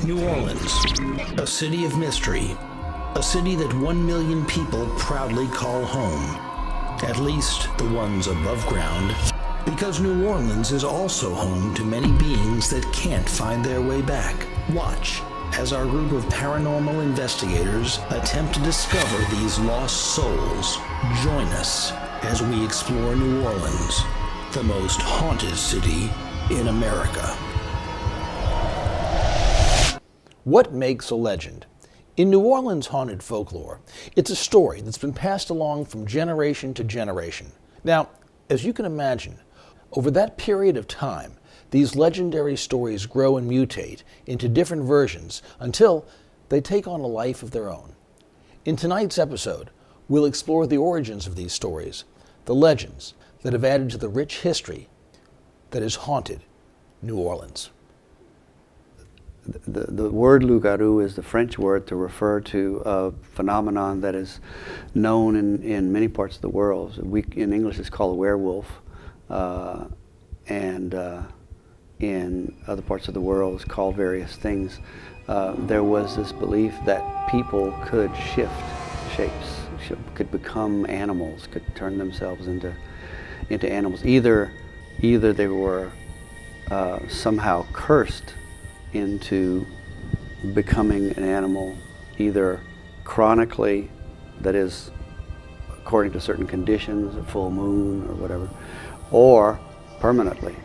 New Orleans, a city of mystery, a city that 1 million people proudly call home, at least the ones above ground, because New Orleans is also home to many beings that can't find their way back. Watch as our group of paranormal investigators attempt to discover these lost souls. Join us as we explore New Orleans, the most haunted city in America. What makes a legend? In New Orleans haunted folklore, it's a story that's been passed along from generation to generation. Now, as you can imagine, over that period of time, these legendary stories grow and mutate into different versions until they take on a life of their own. In tonight's episode, we'll explore the origins of these stories, the legends that have added to the rich history that has haunted New Orleans. The word Lougarou is the French word to refer to a phenomenon that is known in many parts of the world. In English it's called a werewolf, and in other parts of the world it's called various things. There was this belief that people could shift shapes, could become animals, could turn themselves into animals. Either they were somehow cursed into becoming an animal, either chronically, that is, according to certain conditions, a full moon or whatever, or permanently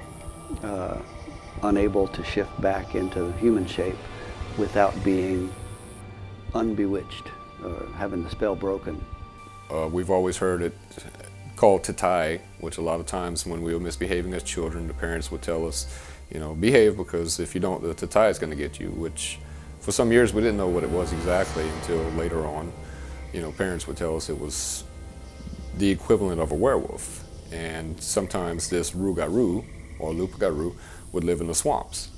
unable to shift back into human shape without being unbewitched or having the spell broken. We've always heard it called tatai, which a lot of times when we were misbehaving as children, the parents would tell us, behave, because if you don't, the tatai is going to get you, which for some years we didn't know what it was exactly until later on. Parents would tell us it was the equivalent of a werewolf. And sometimes this Rougarou, or loup-garou, would live in the swamps.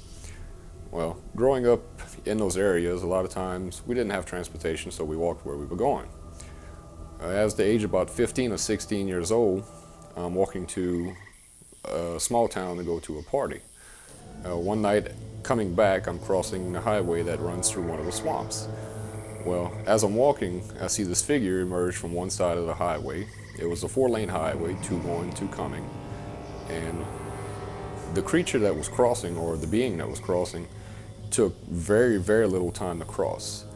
Well, growing up in those areas, a lot of times we didn't have transportation, so we walked where we were going. As the age of about 15 or 16 years old, I'm walking to a small town to go to a party. One night, coming back, I'm crossing the highway that runs through one of the swamps. Well, as I'm walking, I see this figure emerge from one side of the highway. It was a 4-lane highway, 2 going, 2 coming. And the creature that was crossing, or the being that was crossing, took very, very little time to cross.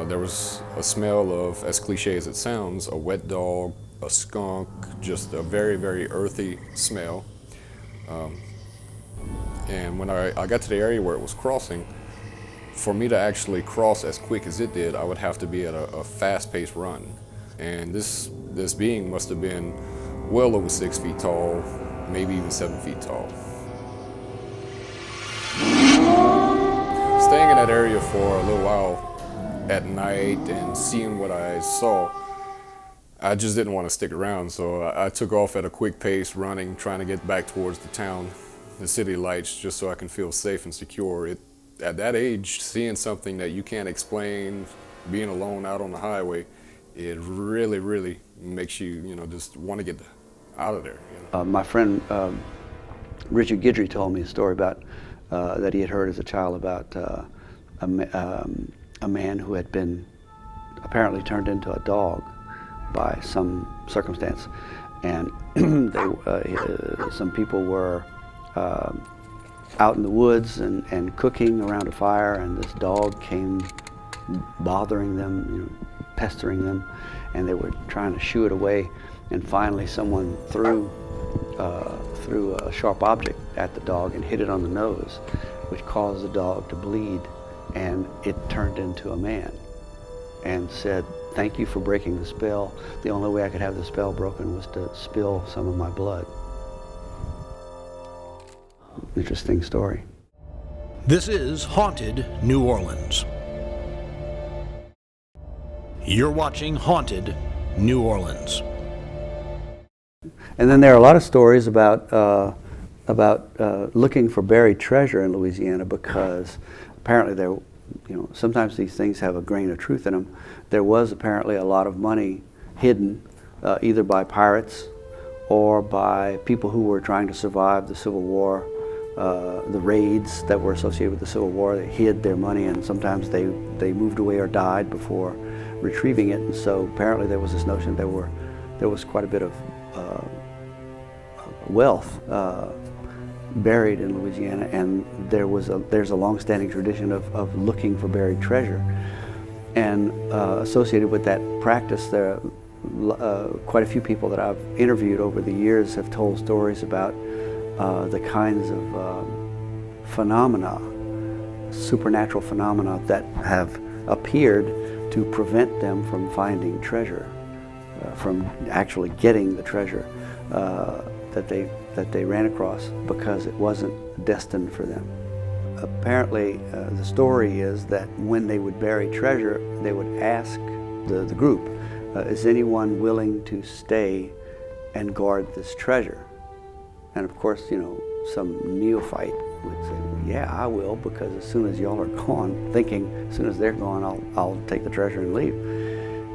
There was a smell of, as cliche as it sounds, a wet dog, a skunk, just a very, very earthy smell. And when I got to the area where it was crossing, for me to actually cross as quick as it did, I would have to be at a fast-paced run. And this being must have been well over 6 feet tall, maybe even 7 feet tall. Staying in that area for a little while at night and seeing what I saw, I just didn't want to stick around, so I took off at a quick pace, running, trying to get back towards the town, the city lights, just so I can feel safe and secure. At that age, seeing something that you can't explain, being alone out on the highway, it really, really makes you, just want to get out of there. My friend Richard Guidry told me a story about that he had heard as a child about a man who had been apparently turned into a dog by some circumstance, and some people were out in the woods and cooking around a fire, and this dog came bothering them, pestering them, and they were trying to shoo it away, and finally someone threw a sharp object at the dog and hit it on the nose, which caused the dog to bleed, and it turned into a man and said, "Thank you for breaking the spell. The only way I could have the spell broken was to spill some of my blood." Interesting story. This is Haunted New Orleans. You're watching Haunted New Orleans. And then there are a lot of stories about looking for buried treasure in Louisiana, because apparently there, sometimes these things have a grain of truth in them. There was apparently a lot of money hidden, either by pirates or by people who were trying to survive the Civil War the raids that were associated with the Civil War. They hid their money, and sometimes they moved away or died before retrieving it. And so apparently there was this notion there was quite a bit of wealth buried in Louisiana, and there's a long-standing tradition of looking for buried treasure. And associated with that practice, there are quite a few people that I've interviewed over the years have told stories about the kinds of phenomena, supernatural phenomena that have appeared to prevent them from finding treasure, from actually getting the treasure that they ran across, because it wasn't destined for them. Apparently, the story is that when they would bury treasure, they would ask the group, is anyone willing to stay and guard this treasure? And of course, some neophyte would say, well, yeah, I will, because as soon as y'all are gone, thinking as soon as they're gone, I'll take the treasure and leave.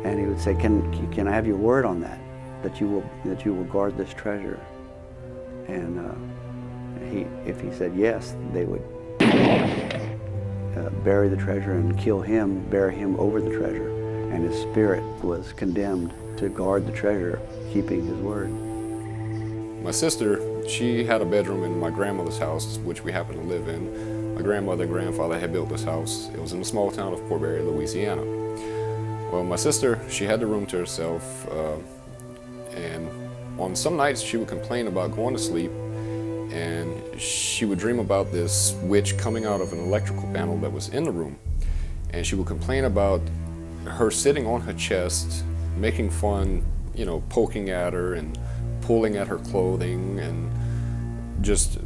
And he would say, can I have your word on that you will guard this treasure? And if he said yes, they would bury the treasure and kill him, bury him over the treasure. And his spirit was condemned to guard the treasure, keeping his word. My sister, she had a bedroom in my grandmother's house, which we happened to live in. My grandmother and grandfather had built this house. It was in the small town of Port Barre, Louisiana. Well, my sister, she had the room to herself, and on some nights she would complain about going to sleep, and she would dream about this witch coming out of an electrical panel that was in the room. And she would complain about her sitting on her chest, making fun, poking at her and pulling at her clothing, and just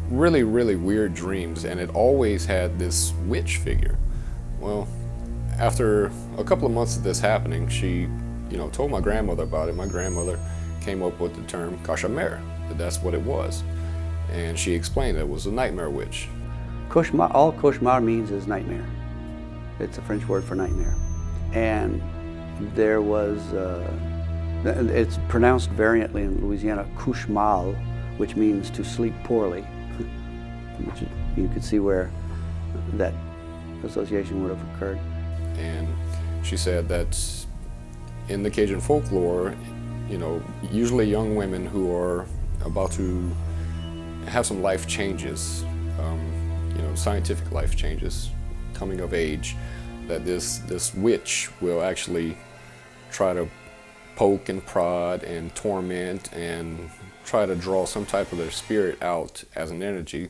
really, really weird dreams. And it always had this witch figure. Well, after a couple of months of this happening, she, told my grandmother about it. My grandmother came up with the term cauchemar, that's what it was. And she explained it was a nightmare witch. Cauchemar, all cauchemar means is nightmare. It's a French word for nightmare. And there was, it's pronounced variantly in Louisiana, couche mal, which means to sleep poorly, which you could see where that association would have occurred. And she said that in the Cajun folklore, usually young women who are about to have some life changes, scientific life changes, coming of age, that this witch will actually try to poke and prod and torment and try to draw some type of their spirit out as an energy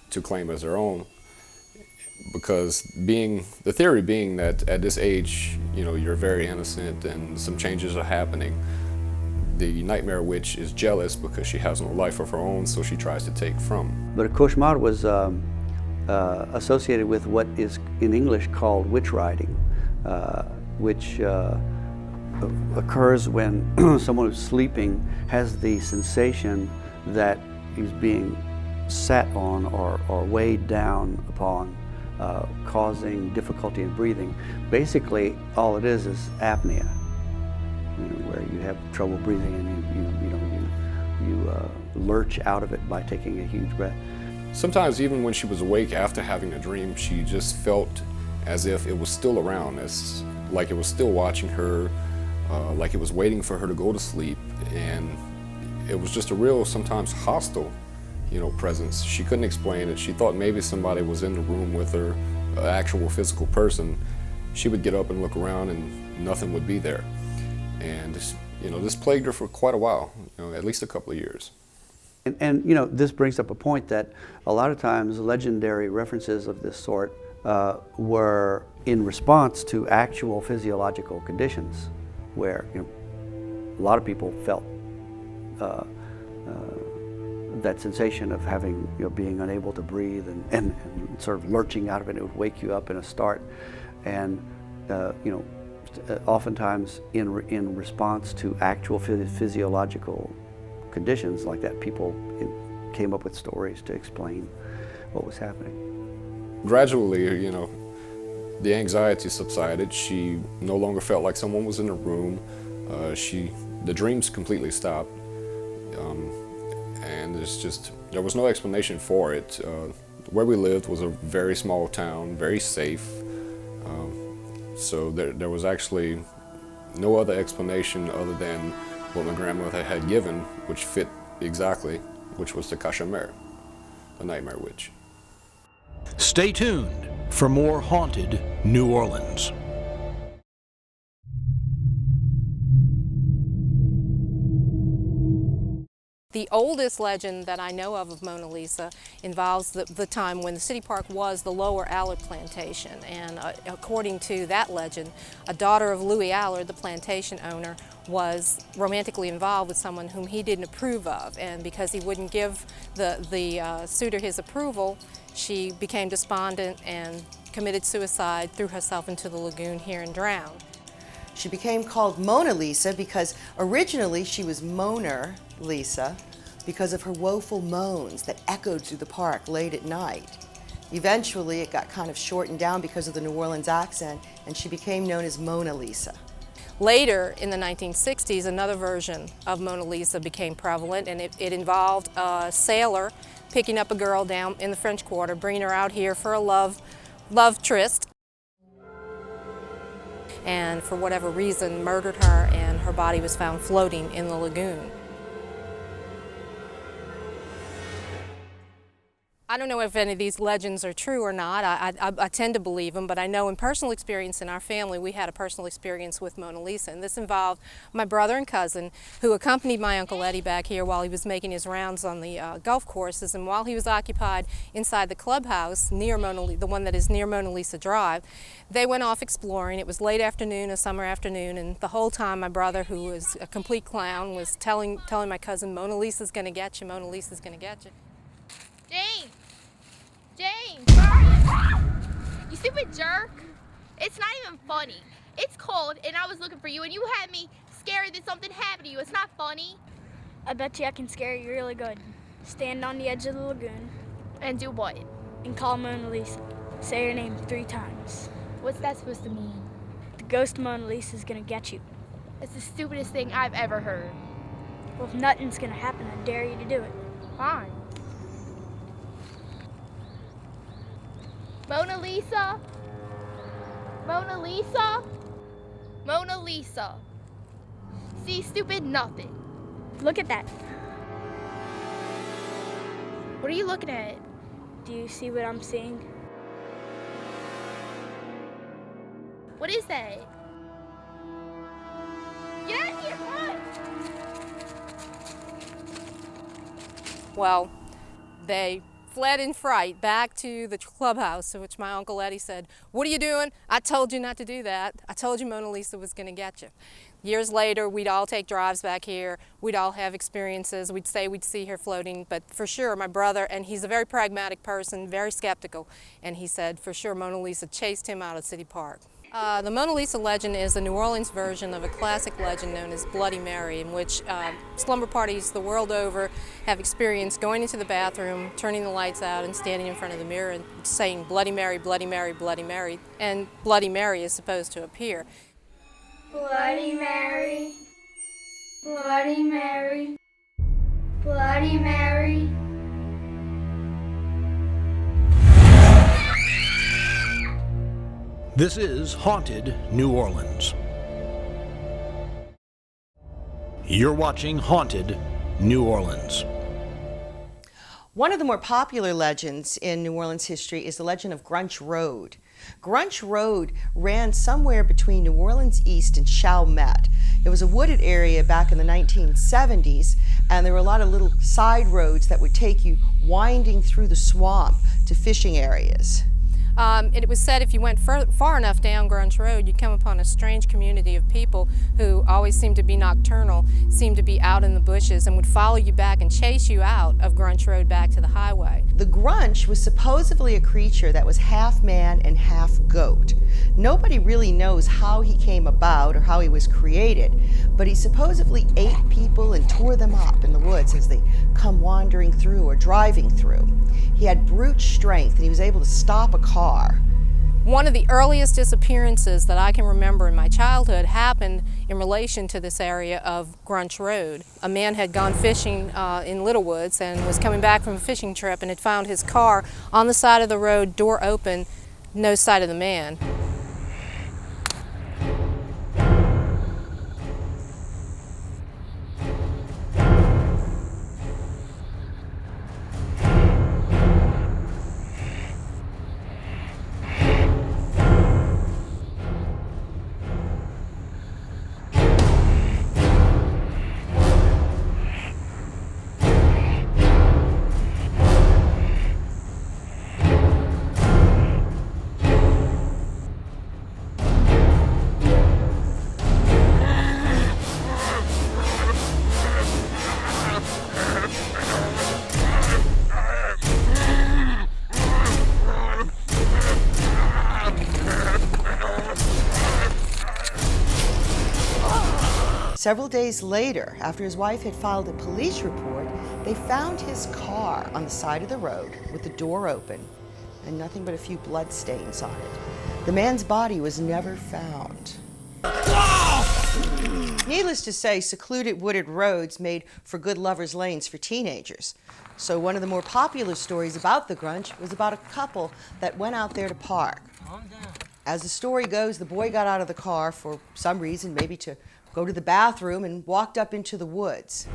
to claim as their own. Because the theory being that at this age, you're very innocent and some changes are happening. The nightmare witch is jealous because she has no life of her own, so she tries to take from. But a cauchemar was associated with what is in English called witch riding, which occurs when someone who's sleeping has the sensation that he's being sat on or weighed down upon, causing difficulty in breathing. Basically, all it is apnea, where you have trouble breathing and you lurch out of it by taking a huge breath. Sometimes even when she was awake after having a dream, she just felt as if it was still around, like it was still watching her, like it was waiting for her to go to sleep. And it was just a real, sometimes hostile, presence. She couldn't explain it. She thought maybe somebody was in the room with her, an actual physical person. She would get up and look around and nothing would be there. And this plagued her for quite a while, at least a couple of years. And this brings up a point that a lot of times legendary references of this sort were in response to actual physiological conditions, where a lot of people felt that sensation of having, being unable to breathe and sort of lurching out of it. It would wake you up in a start, and oftentimes in response to actual physiological conditions like that, people came up with stories to explain what was happening. Gradually, the anxiety subsided. She no longer felt like someone was in the room. The dreams completely stopped. And it's just There was no explanation for it. Where we lived was a very small town, very safe. So there was actually no other explanation other than what my grandmother had given, which fit exactly, which was the Cajun, the nightmare witch. Stay tuned for more haunted New Orleans. The oldest legend that I know of Mona Lisa involves the time when the city park was the Lower Allard plantation. And according to that legend, a daughter of Louis Allard, the plantation owner, was romantically involved with someone whom he didn't approve of. And because he wouldn't give the suitor his approval, she became despondent and committed suicide, threw herself into the lagoon here and drowned. She became called Mona Lisa because originally she was Moaner Lisa because of her woeful moans that echoed through the park late at night. Eventually it got kind of shortened down because of the New Orleans accent, and she became known as Mona Lisa. Later, in the 1960s, another version of Mona Lisa became prevalent, and it involved a sailor picking up a girl down in the French Quarter, bringing her out here for a love tryst, and for whatever reason murdered her, and her body was found floating in the lagoon. I don't know if any of these legends are true or not. I tend to believe them, but I know in personal experience in our family, we had a personal experience with Mona Lisa, and this involved my brother and cousin who accompanied my Uncle Eddie back here while he was making his rounds on the golf courses, and while he was occupied inside the clubhouse near the one that is near Mona Lisa Drive, they went off exploring. It was late afternoon, a summer afternoon, and the whole time my brother, who was a complete clown, was telling my cousin, Mona Lisa's gonna get you, Mona Lisa's gonna get you. James! James! You stupid jerk! It's not even funny. It's cold and I was looking for you and you had me scared that something happened to you. It's not funny. I bet you I can scare you really good. Stand on the edge of the lagoon. And do what? And call Mona Lisa. Say her name 3 times. What's that supposed to mean? The ghost Mona Lisa's gonna get you. It's the stupidest thing I've ever heard. Well, if nothing's gonna happen, I dare you to do it. Fine. Mona Lisa? Mona Lisa? Mona Lisa. See, stupid, nothing. Look at that. What are you looking at? Do you see what I'm seeing? What is that? Get out of here, run! Well, they fled in fright back to the clubhouse, to which my Uncle Eddie said, "What are you doing? I told you not to do that. I told you Mona Lisa was going to get you." Years later, we'd all take drives back here. We'd all have experiences. We'd say we'd see her floating, but for sure, my brother, and he's a very pragmatic person, very skeptical, and he said for sure Mona Lisa chased him out of City Park. The Mona Lisa legend is a New Orleans version of a classic legend known as Bloody Mary, in which slumber parties the world over have experienced going into the bathroom, turning the lights out, and standing in front of the mirror and saying, "Bloody Mary, Bloody Mary, Bloody Mary," and Bloody Mary is supposed to appear. Bloody Mary, Bloody Mary, Bloody Mary. This is Haunted New Orleans. You're watching Haunted New Orleans. One of the more popular legends in New Orleans history is the legend of Grunch Road. Grunch Road ran somewhere between New Orleans East and Chalmette. It was a wooded area back in the 1970s, and there were a lot of little side roads that would take you winding through the swamp to fishing areas. It was said if you went far enough down Grunch Road, you'd come upon a strange community of people who always seemed to be nocturnal, seemed to be out in the bushes, and would follow you back and chase you out of Grunch Road back to the highway. The Grunch was supposedly a creature that was half man and half goat. Nobody really knows how he came about or how he was created, but he supposedly ate people and tore them up in the woods as they come wandering through or driving through. He had brute strength and he was able to stop a car. One of the earliest disappearances that I can remember in my childhood happened in relation to this area of Grunch Road. A man had gone fishing in Little Woods and was coming back from a fishing trip and had found his car on the side of the road, door open, no sight of the man. Several days later, after his wife had filed a police report, they found his car on the side of the road with the door open and nothing but a few blood stains on it. The man's body was never found. Needless to say, secluded wooded roads made for good lovers' lanes for teenagers. So one of the more popular stories about the Grunch was about a couple that went out there to park. As the story goes, the boy got out of the car for some reason, maybe to go to the bathroom, and walked up into the woods.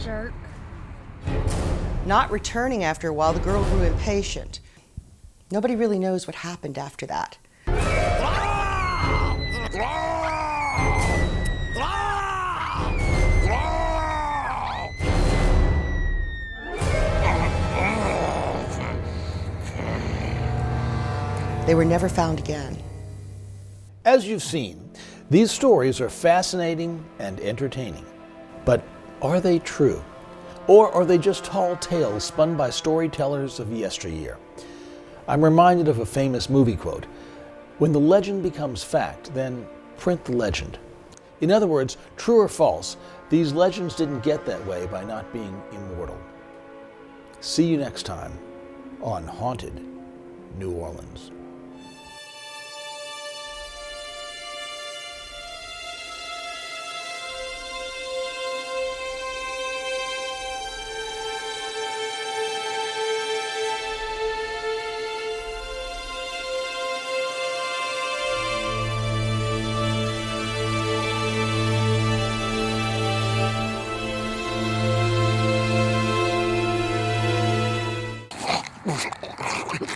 Jerk. Not returning after a while, the girl grew impatient. Nobody really knows what happened after that. They were never found again. As you've seen, these stories are fascinating and entertaining. But are they true? Or are they just tall tales spun by storytellers of yesteryear? I'm reminded of a famous movie quote: "When the legend becomes fact, then print the legend." In other words, true or false, these legends didn't get that way by not being immortal. See you next time on Haunted New Orleans.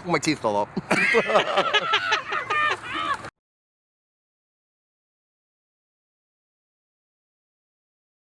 My teeth fell off.